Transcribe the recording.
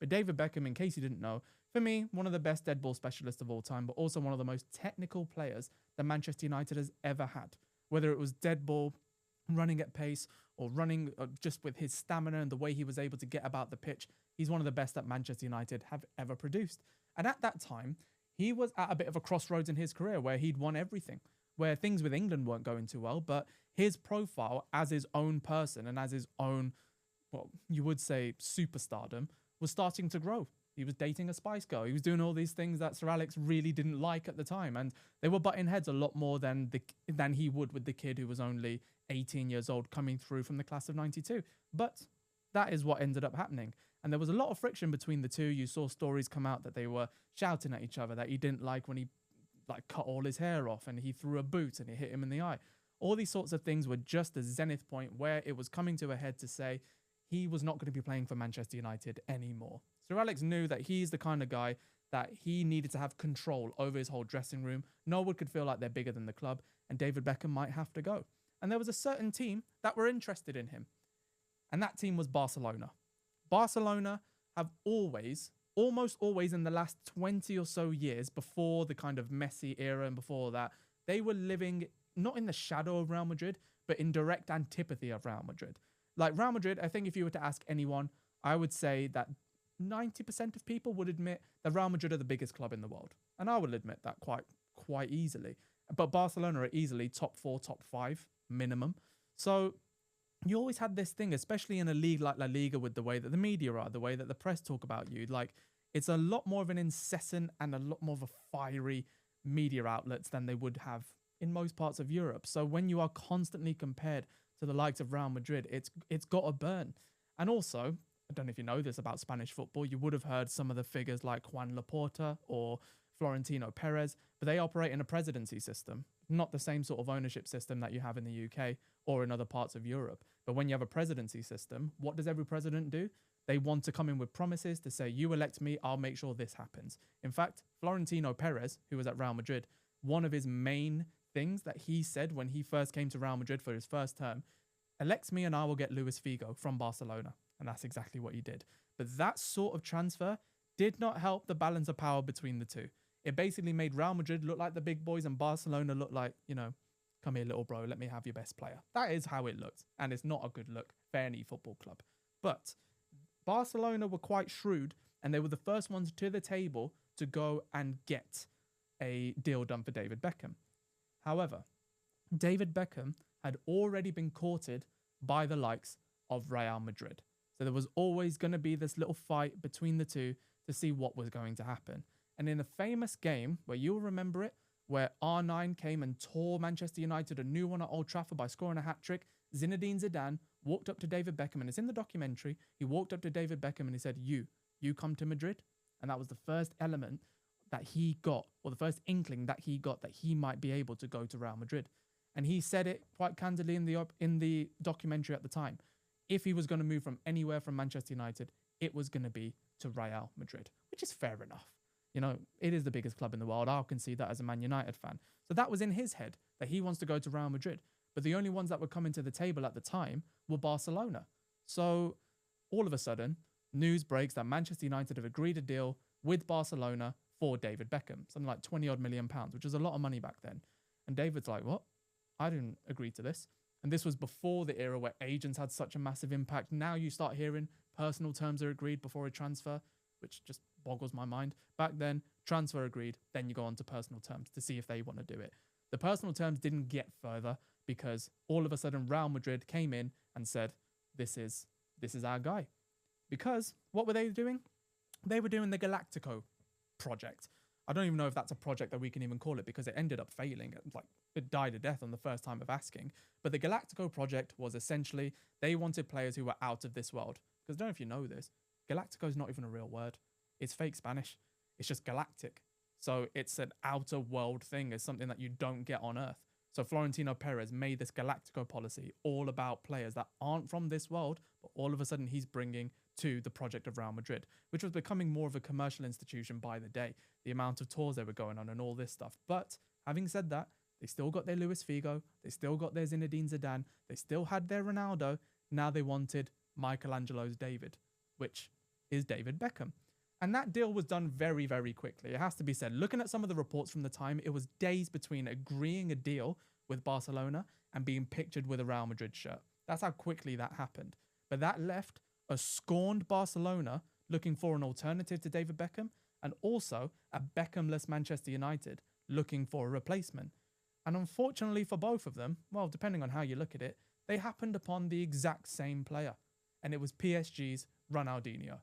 But David Beckham, in case you didn't know, for me, one of the best dead ball specialists of all time, but also one of the most technical players that Manchester United has ever had. Whether it was dead ball, running at pace, or running just with his stamina and the way he was able to get about the pitch, he's one of the best that Manchester United have ever produced. And at that time, he was at a bit of a crossroads in his career where he'd won everything, where things with England weren't going too well, but his profile as his own person and as his own, well, you would say superstardom, was starting to grow. He was dating a Spice Girl. He was doing all these things that Sir Alex really didn't like at the time, and they were butting heads a lot more than he would with the kid who was only 18 years old coming through from the class of 92. But that is what ended up happening. And there was a lot of friction between the two. You saw stories come out that they were shouting at each other, that he didn't like when he cut all his hair off and he threw a boot and it hit him in the eye. All these sorts of things were just the zenith point where it was coming to a head to say he was not going to be playing for Manchester United anymore. Sir Alex knew that he's the kind of guy that he needed to have control over his whole dressing room. No one could feel like they're bigger than the club, and David Beckham might have to go. And there was a certain team that were interested in him, and that team was Barcelona. Barcelona have almost always in the last 20 or so years, before the kind of Messi era and before that, they were living not in the shadow of Real Madrid, but in direct antipathy of Real Madrid. Like Real Madrid, I think if you were to ask anyone, I would say that 90% of people would admit that Real Madrid are the biggest club in the world. And I would admit that quite easily. But Barcelona are easily top 4, top 5 minimum. So you always had this thing, especially in a league like La Liga, with the way that the media are, the way that the press talk about you. Like, it's a lot more of an incessant and a lot more of a fiery media outlets than they would have in most parts of Europe. So when you are constantly compared to the likes of Real Madrid, it's got to burn. And also, I don't know if you know this about Spanish football, you would have heard some of the figures like Juan Laporta or Florentino Perez, but they operate in a presidency system, not the same sort of ownership system that you have in the UK or in other parts of Europe. But when you have a presidency system, what does every president do? They want to come in with promises to say, you elect me, I'll make sure this happens. In fact, Florentino Perez, who was at Real Madrid, one of his main things that he said when he first came to Real Madrid for his first term, elect me and I will get Luis Figo from Barcelona. And that's exactly what he did. But that sort of transfer did not help the balance of power between the two. It basically made Real Madrid look like the big boys and Barcelona look like, come here, little bro, let me have your best player. That is how it looked. And it's not a good look for any football club. But Barcelona were quite shrewd, and they were the first ones to the table to go and get a deal done for David Beckham. However, David Beckham had already been courted by the likes of Real Madrid. So there was always going to be this little fight between the two to see what was going to happen. And in a famous game, where you'll remember it, where R9 came and tore Manchester United a new one at Old Trafford by scoring a hat-trick, Zinedine Zidane walked up to David Beckham, and it's in the documentary, he walked up to David Beckham and he said, you come to Madrid? And that was the first element that he got, or the first inkling that he got, that he might be able to go to Real Madrid. And he said it quite candidly in the documentary at the time. If he was going to move from anywhere from Manchester United, it was going to be to Real Madrid, which is fair enough. It is the biggest club in the world. I'll concede that as a Man United fan. So that was in his head, that he wants to go to Real Madrid. But the only ones that were coming to the table at the time were Barcelona. So all of a sudden, news breaks that Manchester United have agreed a deal with Barcelona for David Beckham, something like 20 odd million pounds, which was a lot of money back then. And David's like, what? I didn't agree to this. And this was before the era where agents had such a massive impact. Now you start hearing personal terms are agreed before a transfer, which just boggles my mind. Back then, transfer agreed, then you go on to personal terms to see if they want to do it. The personal terms didn't get further because all of a sudden Real Madrid came in and said, this is our guy. Because what were they doing? They were doing the Galactico project. I don't even know if that's a project that we can even call it, because it ended up failing. It died a death on the first time of asking. But the Galactico project was essentially, they wanted players who were out of this world. Because I don't know if you know this, Galactico is not even a real word. It's fake Spanish. It's just galactic. So it's an outer world thing. It's something that you don't get on Earth. So Florentino Perez made this Galactico policy all about players that aren't from this world, but all of a sudden he's bringing to the project of Real Madrid, which was becoming more of a commercial institution by the day, the amount of tours they were going on and all this stuff. But having said that, they still got their Luis Figo, they still got their Zinedine Zidane, they still had their Ronaldo. Now they wanted Michelangelo's David, which is David Beckham. And that deal was done very, very quickly. It has to be said. Looking at some of the reports from the time, it was days between agreeing a deal with Barcelona and being pictured with a Real Madrid shirt. That's how quickly that happened. But that left a scorned Barcelona looking for an alternative to David Beckham, and also a Beckhamless Manchester United looking for a replacement. And unfortunately for both of them, well, depending on how you look at it, they happened upon the exact same player. And it was PSG's Ronaldinho.